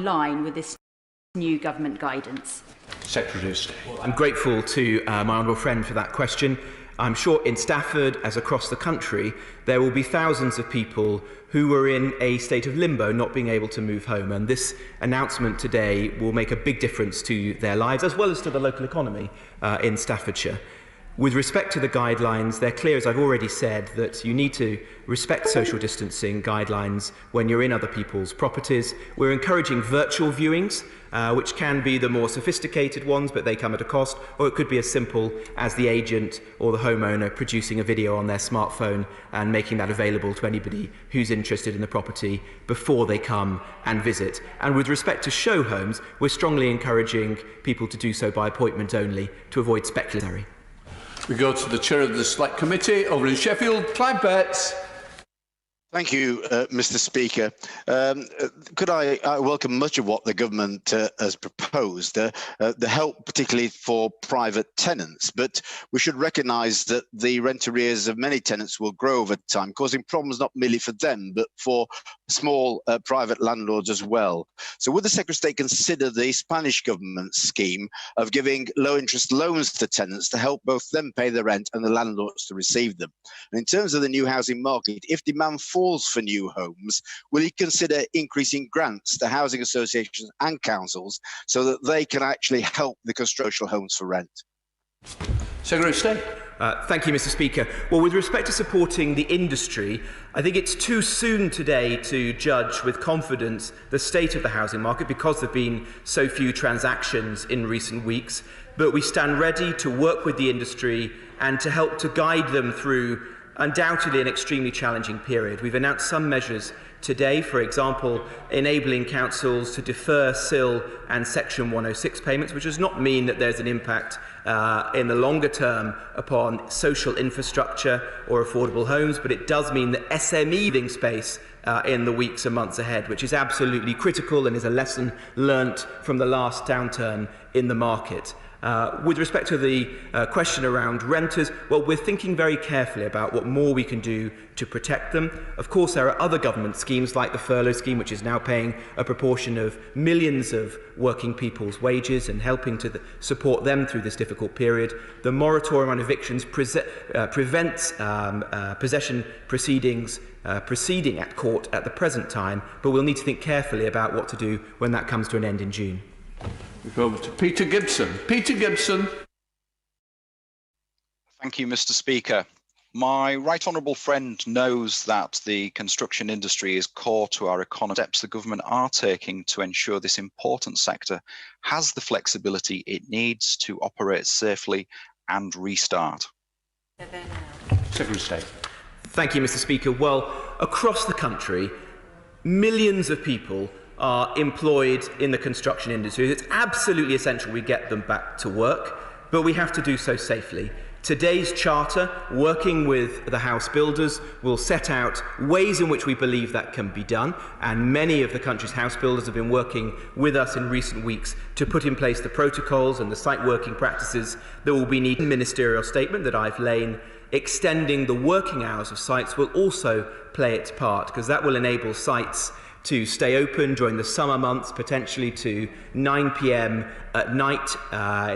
in line with this new government guidance? Secretary of State. I'm grateful to my honourable friend for that question. I'm sure in Stafford, as across the country, there will be thousands of people who are in a state of limbo, not being able to move home. And this announcement today will make a big difference to their lives, as well as to the local economy in Staffordshire. With respect to the guidelines, they're clear, as I've already said, that you need to respect social distancing guidelines when you're in other people's properties. We're encouraging virtual viewings, which can be the more sophisticated ones, but they come at a cost, or it could be as simple as the agent or the homeowner producing a video on their smartphone and making that available to anybody who's interested in the property before they come and visit. And with respect to show homes, we're strongly encouraging people to do so by appointment only to avoid speculation. We go to the Chair of the Select Committee over in Sheffield, Clive Betts. Thank you, Mr. Speaker. Could I welcome much of what the government has proposed, the help particularly for private tenants, but we should recognise that the rent arrears of many tenants will grow over time, causing problems not merely for them, but for small private landlords as well. So would the Secretary of State consider the Spanish government's scheme of giving low interest loans to tenants to help both them pay the rent and the landlords to receive them? And in terms of the new housing market, if demand falls for new homes, will you consider increasing grants to housing associations and councils so that they can actually help the construction homes for rent? Secretary of State. Thank you, Mr. Speaker. Well, with respect to supporting the industry, I think it's too soon today to judge with confidence the state of the housing market because there have been so few transactions in recent weeks. But we stand ready to work with the industry and to help to guide them through undoubtedly an extremely challenging period. We've announced some measures today, for example, enabling councils to defer CIL and Section 106 payments, which does not mean that there's an impact in the longer term upon social infrastructure or affordable homes, but it does mean that SME living space in the weeks and months ahead, which is absolutely critical and is a lesson learnt from the last downturn in the market. With respect to the question around renters, well, we're thinking very carefully about what more we can do to protect them. Of course, there are other government schemes like the furlough scheme, which is now paying a proportion of millions of working people's wages and helping to support them through this difficult period. The moratorium on evictions prevents possession proceedings proceeding at court at the present time, but we'll need to think carefully about what to do when that comes to an end in June. We go over to Peter Gibson. Peter Gibson. Thank you, Mr. Speaker. My right honourable friend knows that the construction industry is core to our economy. Steps the government are taking to ensure this important sector has the flexibility it needs to operate safely and restart. Secretary of State. Thank you, Mr. Speaker. Well, across the country, millions of people are employed in the construction industry. It's absolutely essential we get them back to work, but we have to do so safely. Today's charter, working with the house builders, will set out ways in which we believe that can be done, and many of the country's house builders have been working with us in recent weeks to put in place the protocols and the site working practices that will be needed. The ministerial statement that I've laid, extending the working hours of sites will also play its part, because that will enable sites to stay open during the summer months, potentially to 9 p.m. at night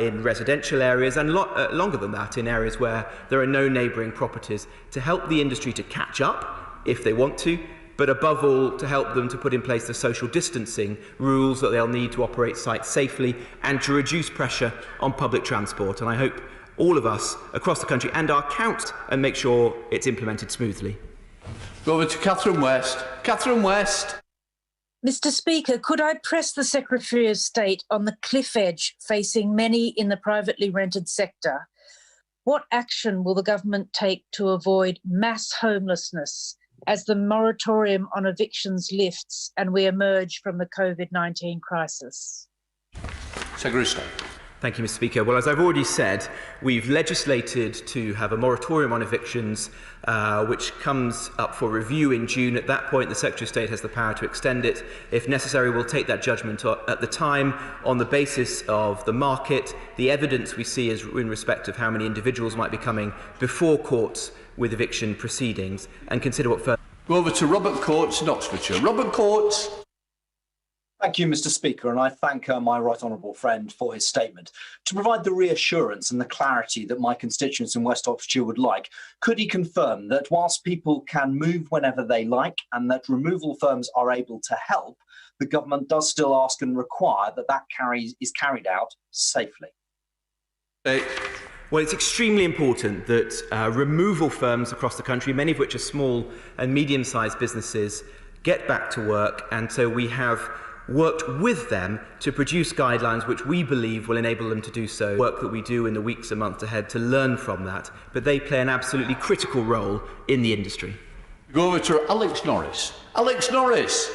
in residential areas, and longer than that in areas where there are no neighbouring properties, to help the industry to catch up if they want to, but above all to help them to put in place the social distancing rules that they'll need to operate sites safely and to reduce pressure on public transport. And I hope all of us across the country and our count and make sure it's implemented smoothly. Go over to Catherine West. Catherine West. Mr. Speaker, could I press the Secretary of State on the cliff edge facing many in the privately rented sector? What action will the government take to avoid mass homelessness as the moratorium on evictions lifts and we emerge from the COVID-19 crisis? Secretary of State. Thank you, Mr. Speaker. Well, as I've already said, we've legislated to have a moratorium on evictions, which comes up for review in June. At that point, the Secretary of State has the power to extend it. If necessary, we'll take that judgment at the time on the basis of the market, the evidence we see is in respect of how many individuals might be coming before courts with eviction proceedings, and consider what further. Go over to Robert Coates in Oxfordshire. Robert Coates. Thank you, Mr. Speaker, and I thank my right honourable friend for his statement. To provide the reassurance and the clarity that my constituents in West Oxfordshire would like, could he confirm that whilst people can move whenever they like and that removal firms are able to help, the government does still ask and require that is carried out safely? Well, it's extremely important that removal firms across the country, many of which are small and medium-sized businesses, get back to work, and so we have worked with them to produce guidelines which we believe will enable them to do so. Work that we do in the weeks and months ahead to learn from that, but they play an absolutely critical role in the industry. Go over to Alex Norris. Alex Norris.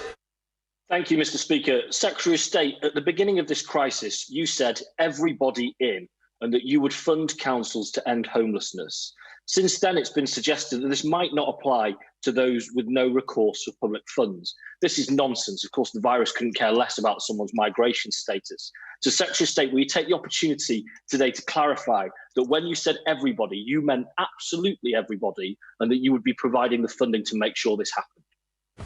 Thank you, Mr. Speaker. Secretary of State, at the beginning of this crisis, you said everybody in, and that you would fund councils to end homelessness. Since then, it's been suggested that this might not apply to those with no recourse for public funds. This is nonsense. Of course, the virus couldn't care less about someone's migration status. So, Secretary of State, will you take the opportunity today to clarify that when you said everybody, you meant absolutely everybody, and that you would be providing the funding to make sure this happened?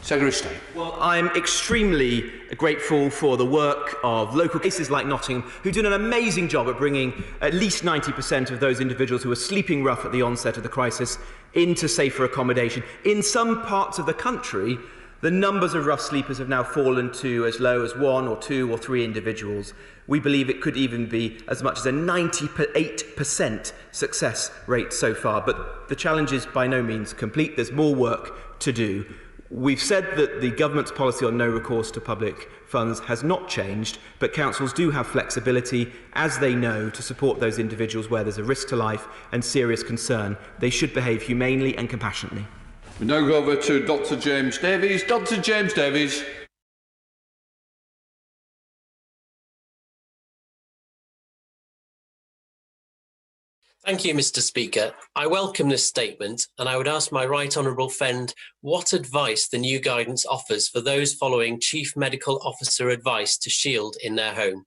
Secretary of State. Well, I'm extremely grateful for the work of local places like Nottingham, who did an amazing job at bringing at least 90% of those individuals who were sleeping rough at the onset of the crisis into safer accommodation. In some parts of the country, the numbers of rough sleepers have now fallen to as low as 1 or 2 or 3 individuals. We believe it could even be as much as a 98% success rate so far, but the challenge is by no means complete. There's more work to do. We've said that the government's policy on no recourse to public funds has not changed, but councils do have flexibility, as they know, to support those individuals where there's a risk to life and serious concern. They should behave humanely and compassionately. We now go over to Dr. James Davies. Dr. James Davies. Thank you, Mr. Speaker. I welcome this statement, and I would ask my right honourable friend what advice the new guidance offers for those following Chief Medical Officer advice to shield in their home.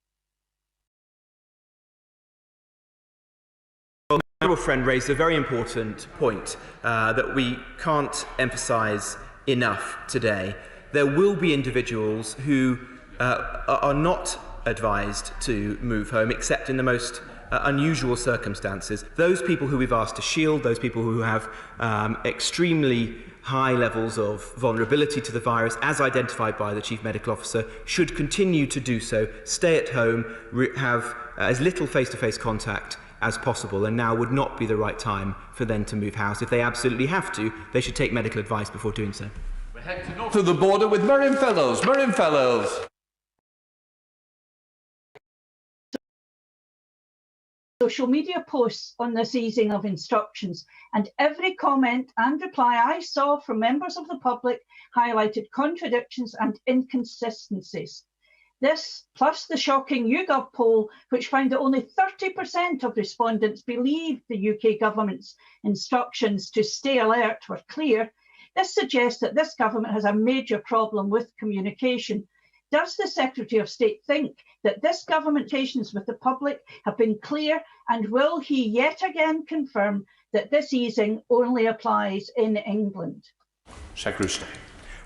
Well, my honourable friend raised a very important point that we can't emphasise enough today. There will be individuals who are not advised to move home, except in the most unusual circumstances. Those people who we've asked to shield, those people who have extremely high levels of vulnerability to the virus, as identified by the Chief Medical Officer, should continue to do so, stay at home, have as little face-to-face contact as possible, and now would not be the right time for them to move house. If they absolutely have to, they should take medical advice before doing so. We head to north of the border with Miriam Fellows. Miriam Fellows. Social media posts on this easing of instructions, and every comment and reply I saw from members of the public highlighted contradictions and inconsistencies. This, plus the shocking YouGov poll, which found that only 30% of respondents believed the UK government's instructions to stay alert were clear, this suggests that this government has a major problem with communication. Does the Secretary of State think that this government's relations with the public have been clear, and will he yet again confirm that this easing only applies in England? Secretary of State.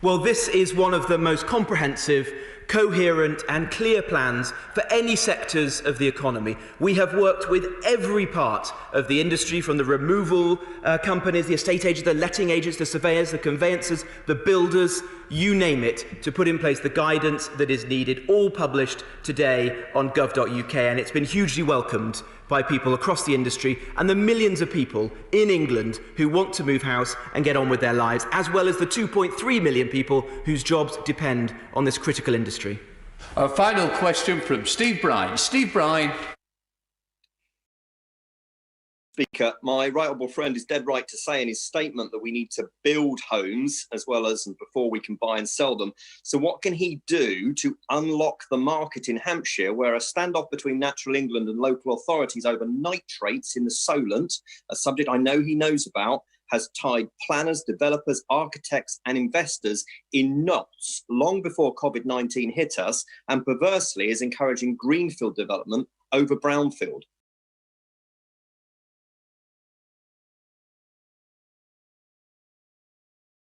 Well, this is one of the most comprehensive, coherent and clear plans for any sectors of the economy. We have worked with every part of the industry, from the removal companies, the estate agents, the letting agents, the surveyors, the conveyancers, the builders, you name it, to put in place the guidance that is needed, all published today on gov.uk, and it's been hugely welcomed by people across the industry and the millions of people in England who want to move house and get on with their lives, as well as the 2.3 million people whose jobs depend on this critical industry. Our final question from Steve Brine. Steve Brine. Speaker, my right honourable friend is dead right to say in his statement that we need to build homes as well as before we can buy and sell them. So what can he do to unlock the market in Hampshire, where a standoff between Natural England and local authorities over nitrates in the Solent, a subject I know he knows about, has tied planners, developers, architects and investors in knots long before COVID-19 hit us, and perversely is encouraging greenfield development over brownfield?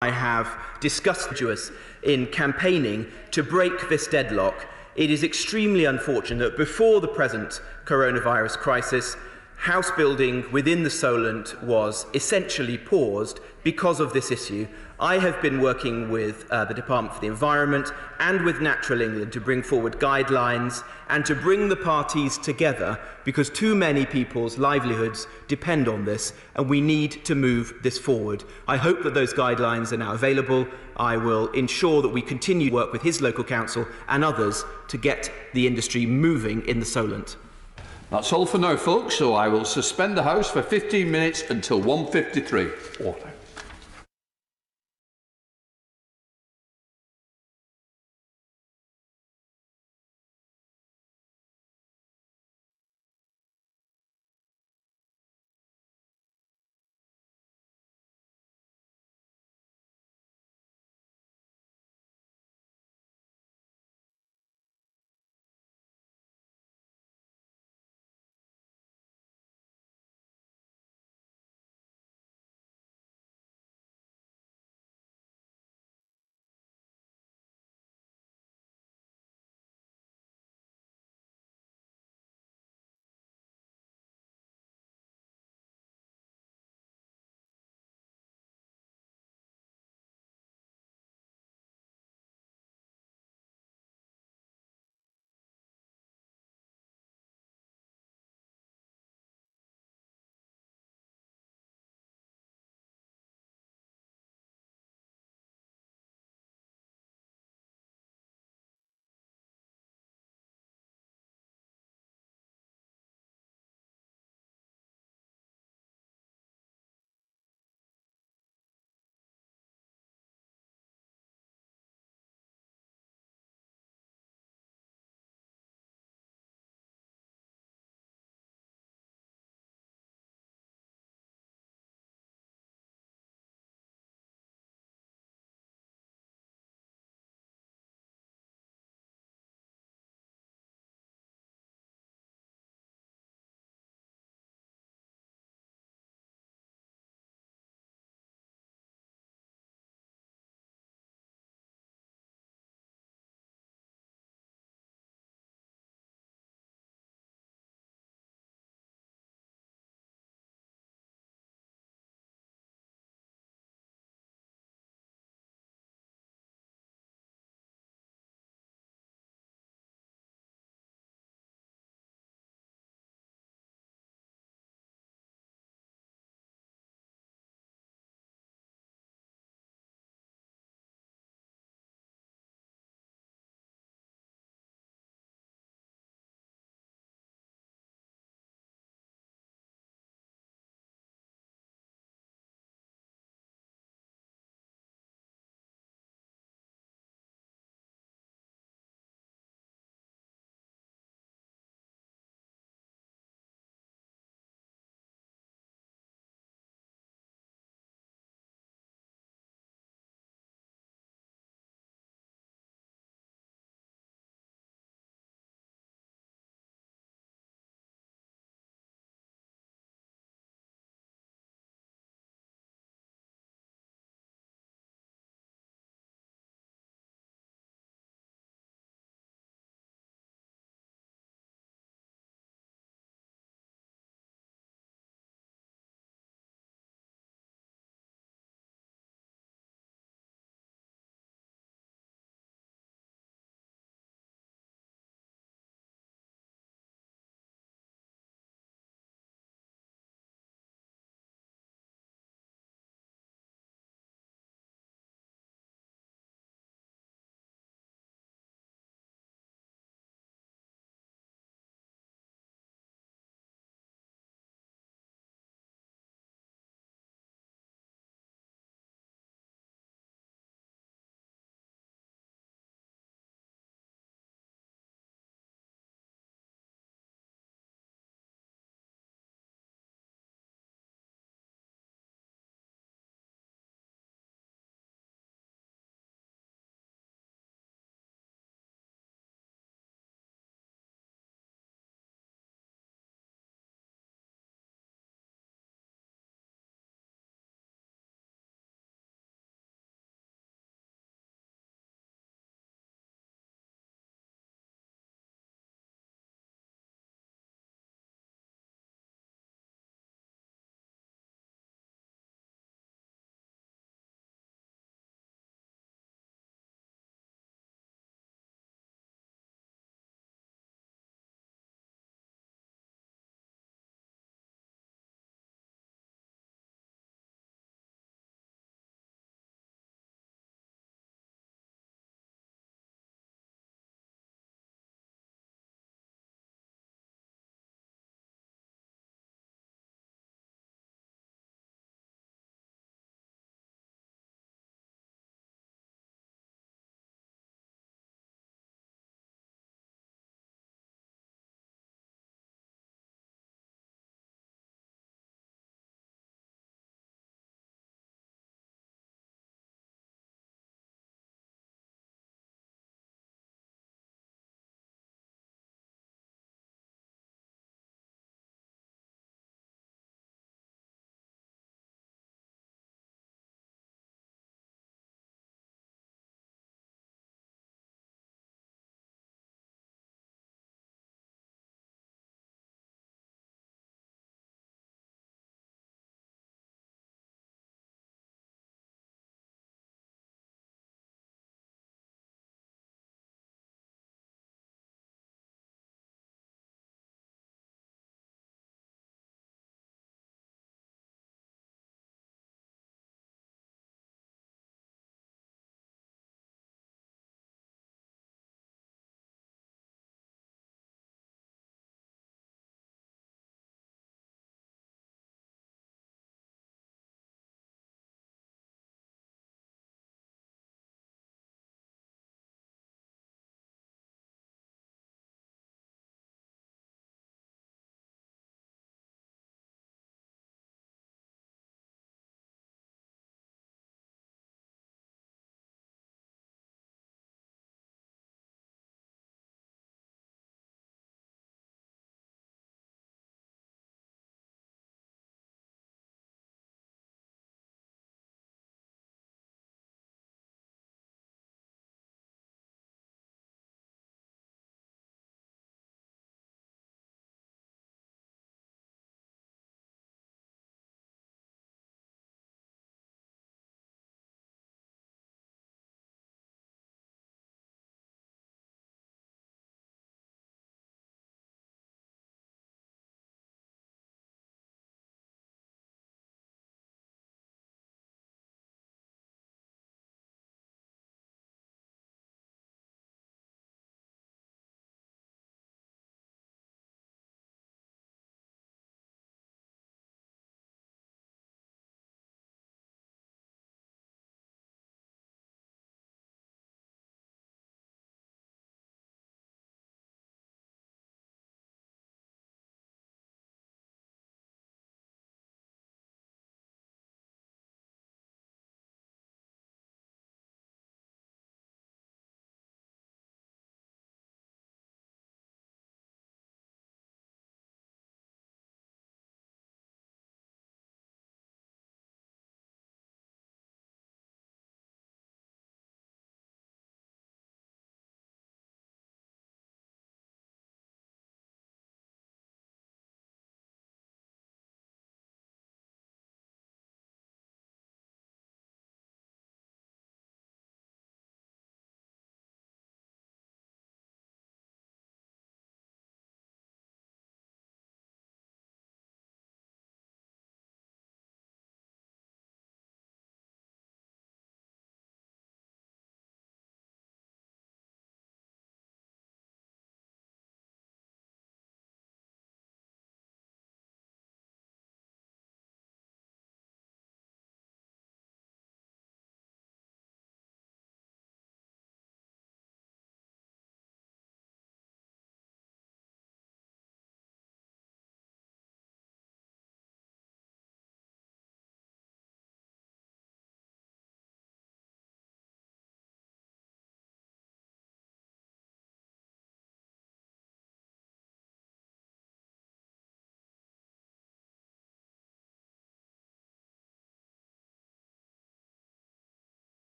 I have discussed with us in campaigning to break this deadlock. It is extremely unfortunate that before the present coronavirus crisis, house building within the Solent was essentially paused because of this issue. I have been working with the Department for the Environment and with Natural England to bring forward guidelines and to bring the parties together, because too many people's livelihoods depend on this, and we need to move this forward. I hope that those guidelines are now available. I will ensure that we continue to work with his local council and others to get the industry moving in the Solent. That's all for now, folks, so I will suspend the House for 15 minutes until 1:53.